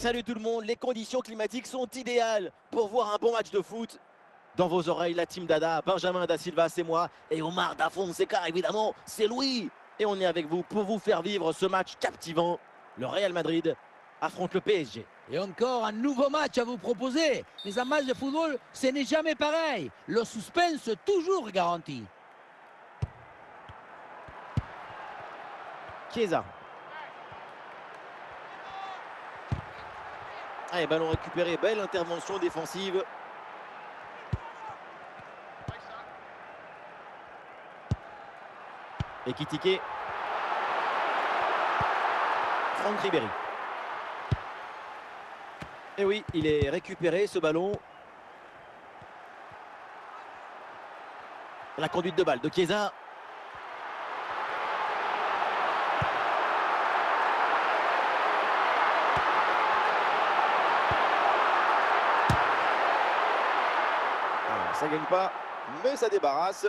Salut tout le monde, les conditions climatiques sont idéales pour voir un bon match de foot. Dans vos oreilles, la team Dada, Benjamin Da Silva, c'est moi, et Omar Da Fonseca, évidemment, c'est Louis. Et on est avec vous pour vous faire vivre ce match captivant. Le Real Madrid affronte le PSG. Et encore un nouveau match à vous proposer. Mais un match de football, ce n'est jamais pareil. Le suspense toujours garanti. Chiesa. Allez, ballon récupéré, belle intervention défensive. Et Kitike. Franck Ribéry. Et oui, il est récupéré ce ballon. La conduite de balle de Chiesa. Ça gagne pas, mais ça débarrasse.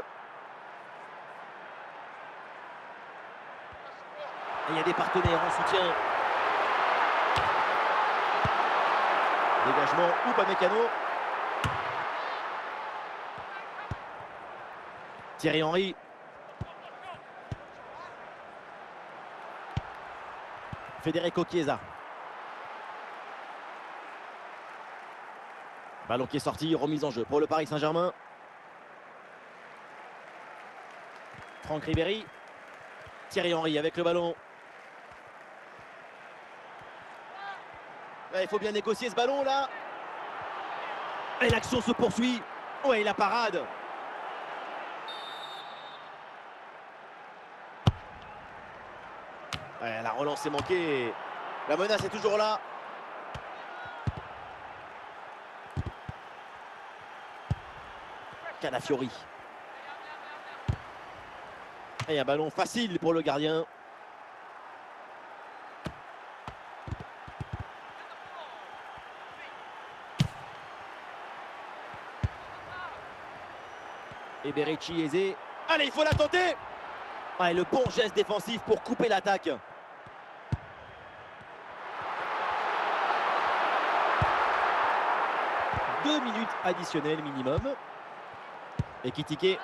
Il y a des partenaires en soutien. Dégagement, Upamecano. Thierry Henry. Federico Chiesa. Ballon qui est sorti, remise en jeu pour le Paris Saint-Germain. Franck Ribéry. Thierry Henry avec le ballon. Il faut bien négocier ce ballon là. Et l'action se poursuit. Ouais, la parade. Ouais, la relance est manquée. La menace est toujours là. Calafiori. Et un ballon facile pour le gardien. Et Berechi aisé. Allez, il faut la tenter. Et le bon geste défensif pour couper l'attaque. Deux minutes additionnelles minimum. Et Kitike. Et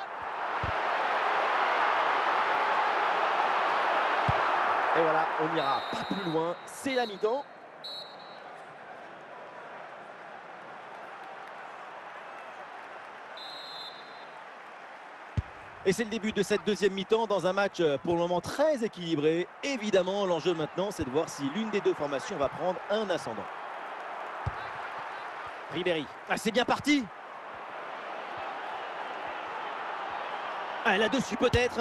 voilà, on n'ira pas plus loin. C'est la mi-temps. Et c'est le début de cette deuxième mi-temps dans un match pour le moment très équilibré. Évidemment, l'enjeu maintenant, c'est de voir si l'une des deux formations va prendre un ascendant. Ribéry. Ah, c'est bien parti. Ah, là-dessus peut-être.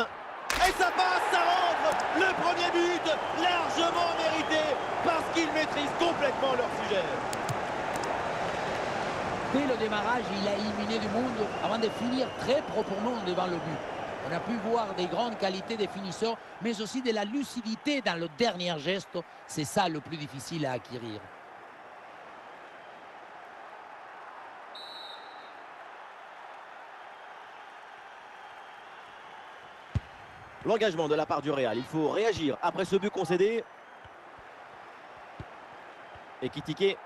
Et ça passe, ça rentre. Le premier but, largement mérité, parce qu'ils maîtrisent complètement leur sujet. Dès le démarrage, il a éliminé du monde avant de finir très proprement devant le but. On a pu voir des grandes qualités des finisseurs, mais aussi de la lucidité dans le dernier geste. C'est ça le plus difficile à acquérir. L'engagement de la part du Real, il faut réagir après ce but concédé. Et Kitike.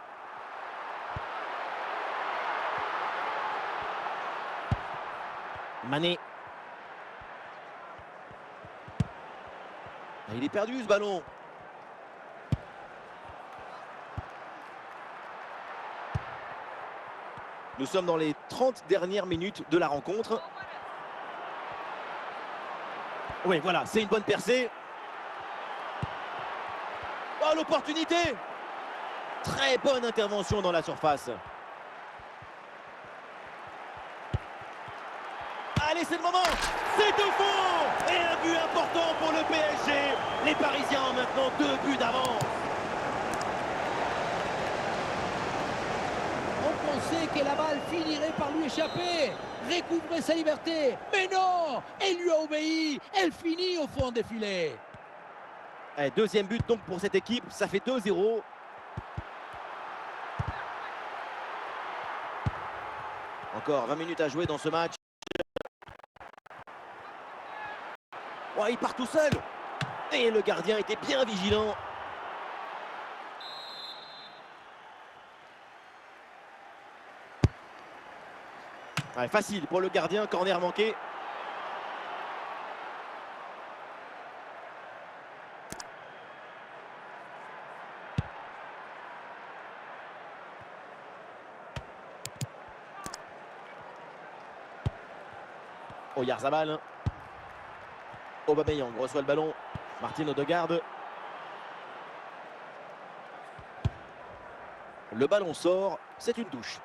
Mané. Il est perdu ce ballon. Nous sommes dans les 30 dernières minutes de la rencontre. Oui, voilà, c'est une bonne percée. Oh, l'opportunité! Très bonne intervention dans la surface. Allez, c'est le moment! C'est au fond! Et un but important pour le PSG. Les Parisiens ont maintenant 2 buts d'avance. On pensait que la balle finirait par lui échapper, recouvrer sa liberté. Mais non! Elle lui a obéi. Elle finit au fond des filets. Deuxième but donc pour cette équipe. Ça fait 2-0. Encore 20 minutes à jouer dans ce match. Oh, il part tout seul. Et le gardien était bien vigilant. Ouais, facile pour le gardien, corner manqué. Oyarzabal. Aubameyang reçoit le ballon. Martin Odegaard. Le ballon sort, c'est une touche.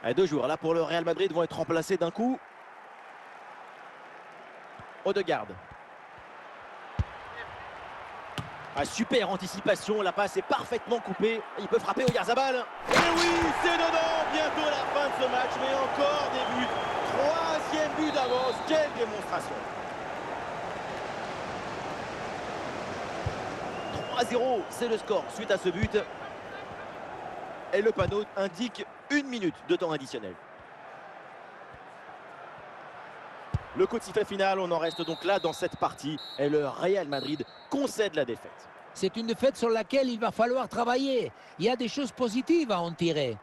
Les deux joueurs là pour le Real Madrid vont être remplacés d'un coup. Odegaard. Ah, super anticipation, la passe est parfaitement coupée. Il peut frapper Oyarzabal. Et oui, c'est dedans. Bientôt la fin de ce match, mais encore des buts. Troisième but d'avance, quelle démonstration. 3-0, c'est le score suite à ce but. Et le panneau indique 1 minute de temps additionnel. Le coup de sifflet final, on en reste donc là dans cette partie. Et le Real Madrid concède la défaite. C'est une défaite sur laquelle il va falloir travailler. Il y a des choses positives à en tirer.